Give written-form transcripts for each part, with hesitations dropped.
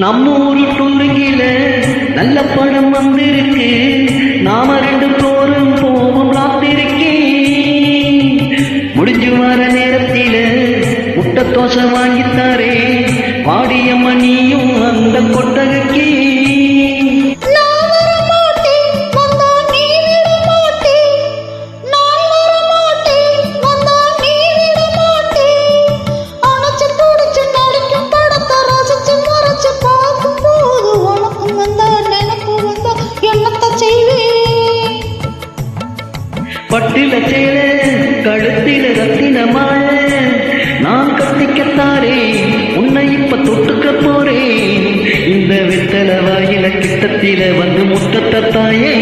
நம்ம ஊரு டூருங்கில நல்ல படம் வந்திருக்கு, நாம ரெண்டு பேரும் போவோம் காத்திருக்கேன். முடிஞ்சு வர நேரத்தில முட்டை தோசை வாங்கித்தாரே, வாடியம்மா நீயும் அந்த கொட்டகைக்கு. பட்டில சேல கழுத்தில ரத்தின மாலை, நான் கட்டிக்கத்தாரே உன்னை இப்ப தொட்டுக்க போறேன். இந்த வெத்தல வாயில கிட்டத்தில வந்து முத்தத்தாயே.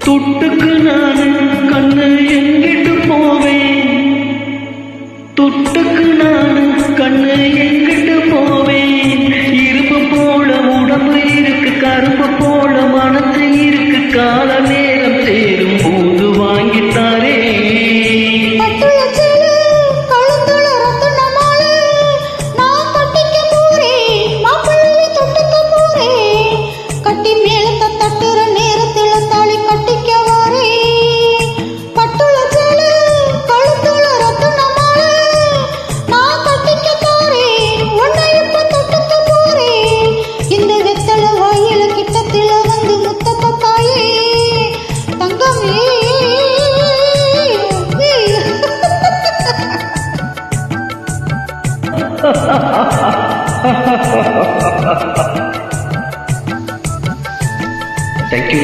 துட்டுக்கு நானு கண்ணு எங்கிட்டு போவேன், துட்டுக்கு நானு கண்ணு எங்கிட்டு போவேன். இரும்பு போல உடம்பு இருக்கு, கரும்பு போல மனசு இருக்கு, கால நேரம் சேரும் போது வாங்கித்தாரே. Thank you.